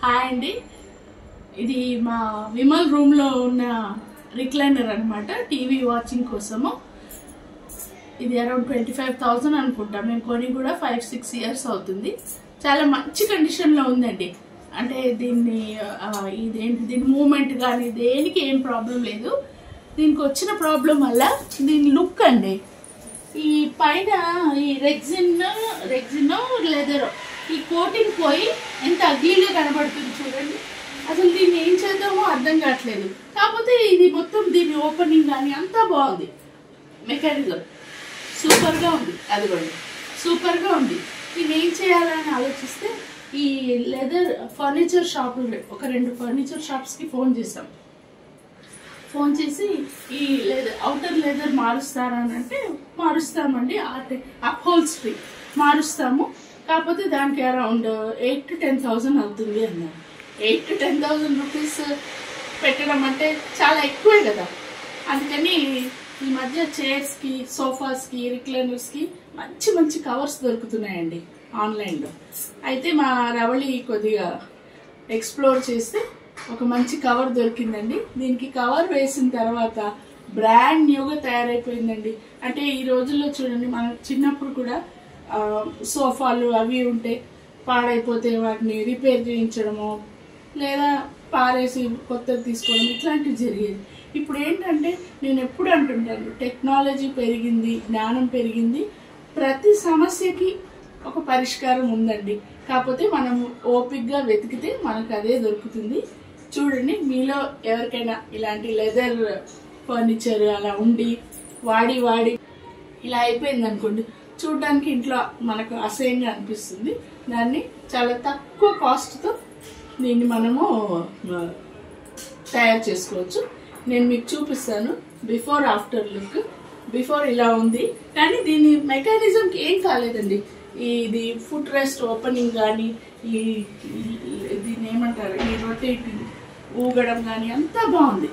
Hi అండి, ఇది మా విమల్ రూమ్ లో ఉన్న రిక్లైనర్ అనమాట. టీవీ వాచింగ్ కోసము. ఇది అరౌండ్ 25,000 అనుకుంటా. మేము కొని కూడా 5-6 ఇయర్స్ అవుతుంది. చాలా మంచి కండిషన్ లో ఉందండి. అంటే దీని మూమెంట్ కానీ దేనికి ఏం ప్రాబ్లం లేదు. దీనికి వచ్చిన ప్రాబ్లం వల్ల దీని లుక్ అండి, ఈ పైన ఈ రెగ్జిన్ లెదర్ ఈ కోటింగ్ పోయి ఎంత అగ్లీగా కనబడుతుంది చూడండి. అసలు దీన్ని ఏం చేద్దామో అర్థం కావట్లేదు. కాకపోతే ఇది మొత్తం దీని ఓపెనింగ్ కానీ అంతా బాగుంది. మెకానిజం సూపర్గా ఉంది. అది కూడా సూపర్గా ఉంది. దీన్ని ఏం చేయాలని ఆలోచిస్తే ఈ లెదర్ ఫర్నిచర్ షాపులు ఒక 2 ఫర్నిచర్ షాప్స్కి ఫోన్ చేసాం. ఫోన్ చేసి ఈ అవుటర్ లెదర్ మారుస్తారా అని అంటే మారుస్తామండి, అప్హోల్స్ట్రీ మారుస్తాము, కాకపోతే దానికి అరౌండ్ 8,000 to 10,000 అవుతుంది అన్నారు. 8,000 to 10,000 రూపీస్ పెట్టడం అంటే చాలా ఎక్కువే కదా. అందుకని ఈ మధ్య చైర్స్కి, సోఫాస్కి, రిక్లైనర్స్కి మంచి మంచి కవర్స్ దొరుకుతున్నాయండి ఆన్లైన్లో. అయితే మా రవళి కొద్దిగా ఎక్స్ప్లోర్ చేస్తే ఒక మంచి కవర్ దొరికిందండి. దీనికి కవర్ వేసిన తర్వాత బ్రాండ్ న్యూగా తయారైపోయిందండి. అంటే ఈ రోజుల్లో చూడండి, మనం చిన్నప్పుడు కూడా సోఫాలు అవి ఉంటే పాడైపోతే వాటిని రిపేర్ చేయించడము లేదా పారేసి కొత్తది తీసుకోవడం ఇట్లాంటివి జరిగేది. ఇప్పుడు ఏంటంటే నేను ఎప్పుడు అంటుంటాను, టెక్నాలజీ పెరిగింది, జ్ఞానం పెరిగింది, ప్రతి సమస్యకి ఒక పరిష్కారం ఉందండి. కాకపోతే మనం ఓపిక్గా వెతికితే మనకు అదే దొరుకుతుంది. చూడండి, మీలో ఎవరికైనా ఇలాంటి లెదర్ ఫర్నిచర్ అలా ఉండి వాడి ఇలా అయిపోయింది అనుకోండి, చూడడానికి ఇంట్లో మనకు అసహ్యంగా అనిపిస్తుంది. దాన్ని చాలా తక్కువ కాస్ట్తో దీన్ని మనము తయారు చేసుకోవచ్చు. నేను మీకు చూపిస్తాను బిఫోర్ ఆఫ్టర్ లుక్. బిఫోర్ ఇలా ఉంది, కానీ దీని మెకానిజంకి ఏం కాలేదండి. ఇది ఫుట్ రెస్ట్ ఓపెనింగ్ కానీ దీన్ని ఏమంటారు, ఈ రొటేటింగ్ ఊగడం కానీ అంతా బాగుంది.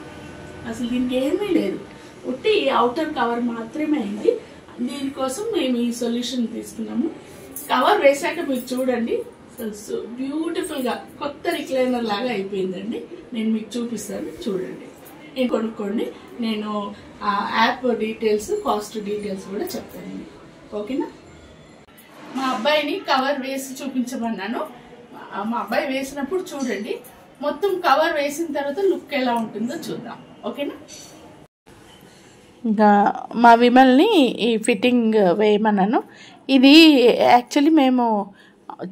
అసలు దీనికి ఏమీ లేదు, ఉట్టి అవుటర్ కవర్ మాత్రమే అయింది. దీనికోసం మేము ఈ సొల్యూషన్ తీసుకున్నాము. కవర్ వేసాక మీరు చూడండి, బ్యూటిఫుల్గా కొత్త రిక్లైనర్ లాగా అయిపోయిందండి. నేను మీకు చూపిస్తాను, చూడండి. నేను కొనుక్కోండి. నేను ఆ యాప్ డీటెయిల్స్, కాస్ట్ డీటెయిల్స్ కూడా చెప్తాను. ఓకేనా? మా అబ్బాయిని కవర్ వేసి చూపించమన్నాను. మా అబ్బాయి వేసినప్పుడు చూడండి, మొత్తం కవర్ వేసిన తర్వాత లుక్ ఎలా ఉంటుందో చూద్దాం. ఓకేనా? ఇంకా మా విమల్ని ఈ ఫిట్టింగ్ వేయమన్నాను. ఇది యాక్చువల్లీ మేము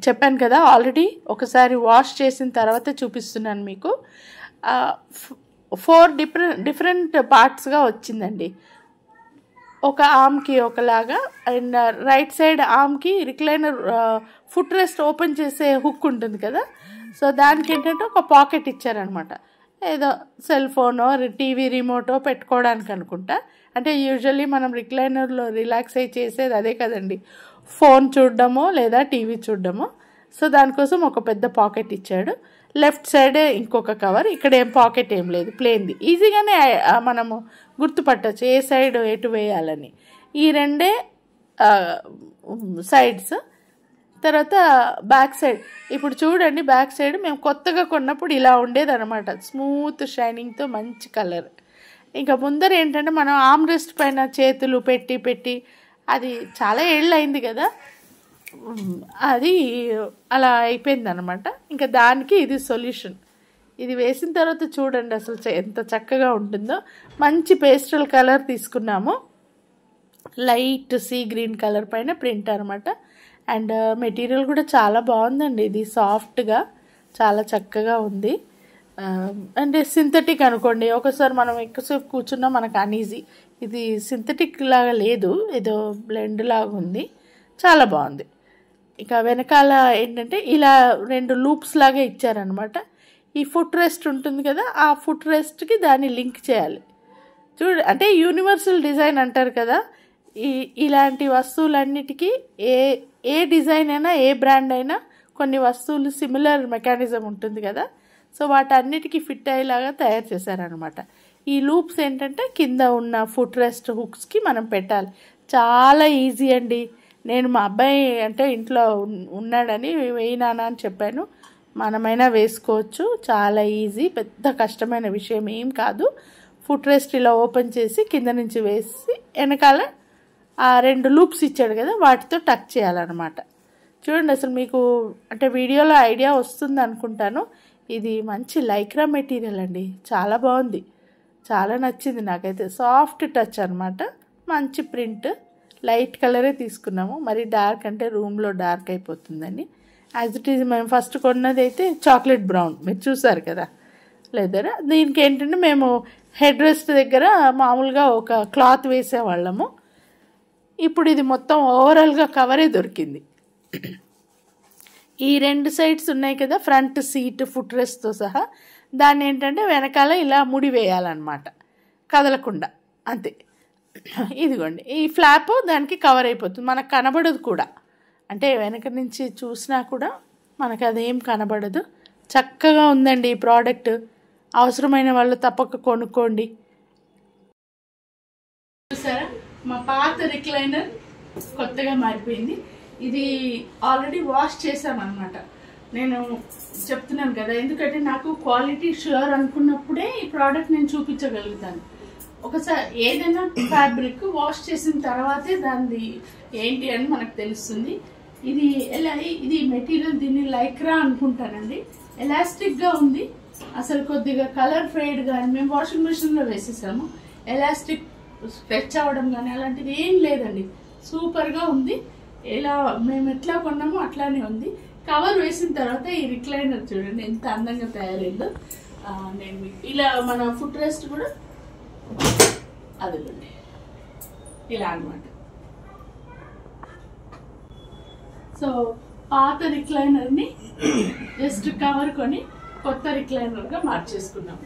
చెప్పాను కదా, ఆల్రెడీ ఒకసారి వాష్ చేసిన తర్వాత చూపిస్తున్నాను మీకు. 4 డిఫరెంట్ పార్ట్స్గా వచ్చిందండి. ఒక ఆర్మ్కి ఒకలాగా, అండ్ రైట్ సైడ్ ఆర్మ్కి రిక్లైనర్ ఫుట్ రెస్ట్ ఓపెన్ చేసే హుక్ ఉంటుంది కదా, సో దానికి ఏంటంటే ఒక పాకెట్ ఇచ్చారనమాట. ఏదో సెల్ ఫోనో టీవీ రిమోటో పెట్టుకోవడానికి అనుకుంటా. అంటే యూజువల్లీ మనం రిక్లైనర్లో రిలాక్స్ అయ్యి చేసేది అదే కదండి, ఫోన్ చూడడమో లేదా టీవీ చూడడమో. సో దానికోసం ఒక పెద్ద పాకెట్ ఇచ్చాడు. లెఫ్ట్ సైడ్ ఇంకొక కవర్. ఇక్కడ ఏం పాకెట్ ఏం లేదు, ప్లేన్ది. ఈజీగానే మనము గుర్తుపట్టచ్చు ఏ సైడ్ ఎటు వేయాలని. ఈ 2 సైడ్స్. తర్వాత బ్యాక్ సైడ్. ఇప్పుడు చూడండి, బ్యాక్ సైడ్ మేము కొత్తగా కొన్నప్పుడు ఇలా ఉండేది అనమాట, స్మూత్ షైనింగ్తో మంచి కలర్. ఇంకా ముందర ఏంటంటే మనం ఆర్మ్ రెస్ట్ పైన చేతులు పెట్టి అది చాలా ఏళ్ళు అయింది కదా, అది అలా అయిపోయింది అనమాట. ఇంకా దానికి ఇది సొల్యూషన్. ఇది వేసిన తర్వాత చూడండి అసలు ఎంత చక్కగా ఉంటుందో. మంచి పేస్టల్ కలర్ తీసుకున్నాము, లైట్ సీ గ్రీన్ కలర్ పైన ప్రింట్ అనమాట. అండ్ మెటీరియల్ కూడా చాలా బాగుందండి. ఇది సాఫ్ట్గా చాలా చక్కగా ఉంది. అంటే సింథటిక్ అనుకోండి, ఒకసారి మనం ఎక్కువసేపు కూర్చున్నా మనకు అనీజీ. ఇది సింథటిక్ లాగా లేదు, ఏదో బ్లెండ్ లాగా ఉంది, చాలా బాగుంది. ఇక వెనకాల ఏంటంటే ఇలా 2 లూప్స్ లాగా ఇచ్చారనమాట. ఈ ఫుట్ రెస్ట్ ఉంటుంది కదా, ఆ ఫుట్ రెస్ట్కి దాన్ని లింక్ చేయాలి. అంటే యూనివర్సల్ డిజైన్ అంటారు కదా, ఇలాంటి వస్తువులన్నిటికీ ఏ డిజైన్ అయినా, ఏ బ్రాండ్ అయినా కొన్ని వస్తువులు సిమిలర్ మెకానిజం ఉంటుంది కదా, సో వాటన్నిటికీ ఫిట్ అయ్యేలాగా తయారు చేశారనమాట. ఈ లూప్స్ ఏంటంటే కింద ఉన్న ఫుట్ రెస్ట్ హుక్స్కి మనం పెట్టాలి. చాలా ఈజీ అండి. నేను మా అబ్బాయి అంటే ఇంట్లో ఉన్నాడని వేయినానా అని చెప్పాను. మనమైనా వేసుకోవచ్చు, చాలా ఈజీ, పెద్ద కష్టమైన విషయం ఏం కాదు. ఫుట్ రెస్ట్ ఇలా ఓపెన్ చేసి కింద నుంచి వేసి వెనకాల ఆ 2 లూప్స్ ఇచ్చాడు కదా వాటితో టక్ చేయాలన్నమాట. చూడండి అసలు మీకు అంటే వీడియోలో ఐడియా వస్తుంది అనుకుంటాను. ఇది మంచి లైక్రా మెటీరియల్ అండి, చాలా బాగుంది, చాలా నచ్చింది నాకైతే. సాఫ్ట్ టచ్ అనమాట, మంచి ప్రింట్, లైట్ కలరే తీసుకున్నాము. మరి డార్క్ అంటే రూమ్లో డార్క్ అయిపోతుందండి. యాజ్ ఇట్ ఈజ్ మేము ఫస్ట్ కొన్నది అయితే చాక్లెట్ బ్రౌన్, మీరు చూసారు కదా లెదర్. దీనికి ఏంటంటే మేము హెడ్ రెస్ట్ దగ్గర మామూలుగా ఒక క్లాత్ వేసేవాళ్ళము. ఇప్పుడు ఇది మొత్తం ఓవరాల్గా కవరే దొరికింది. ఈ 2 సైడ్స్ ఉన్నాయి కదా, ఫ్రంట్ సీట్ ఫుట్ రెస్ట్తో సహా, దాన్ని ఏంటంటే వెనకాల ఇలా ముడి వేయాలన్నమాట, కదలకుండా, అంతే. ఇదిగోండి ఈ ఫ్లాప్ దానికి కవర్ అయిపోతుంది, మనకు కనబడదు కూడా, అంటే వెనక నుంచి చూసినా కూడా మనకు అదేం కనబడదు. చక్కగా ఉందండి ఈ ప్రోడక్ట్, అవసరమైన వాళ్ళు తప్పక కొనుక్కోండి. చూసారా మా పాత రిక్లైనర్ కొత్తగా మారిపోయింది. ఇది ఆల్రెడీ వాష్ చేశామన్నమాట. నేను చెప్తున్నాను కదా, ఎందుకంటే నాకు క్వాలిటీ ష్యూర్ అనుకున్నప్పుడే ఈ ప్రోడక్ట్ నేను చూపించగలుగుతాను. ఒకసారి ఏదైనా ఫ్యాబ్రిక్ వాష్ చేసిన తర్వాతే దాన్ని ఏంటి అని మనకు తెలుస్తుంది. ఇది ఇది మెటీరియల్ దీన్ని లైక్రా అనుకుంటానండి, ఎలాస్టిక్గా ఉంది. అసలు కొద్దిగా కలర్ ఫేడ్ కానీ, మేము వాషింగ్ మిషన్లో వేసేసాము, ఎలాస్టిక్ స్ట్రెచ్ అవ్వడం కానీ అలాంటిది ఏం లేదండి, సూపర్గా ఉంది. ఇలా మేము ఎట్లా కొన్నామో అట్లానే ఉంది. కవర్ వేసిన తర్వాత ఈ రిక్లైనర్ చూడండి ఎంత అందంగా తయారైందో. నేను ఇలా మన ఫుట్ రెస్ట్ కూడా అదిగోండి ఇలా అనమాట. సో పాత రిక్లైనర్ని జస్ట్ కవర్ కొని కొత్త రిక్లైనర్గా మార్చేసుకున్నాం.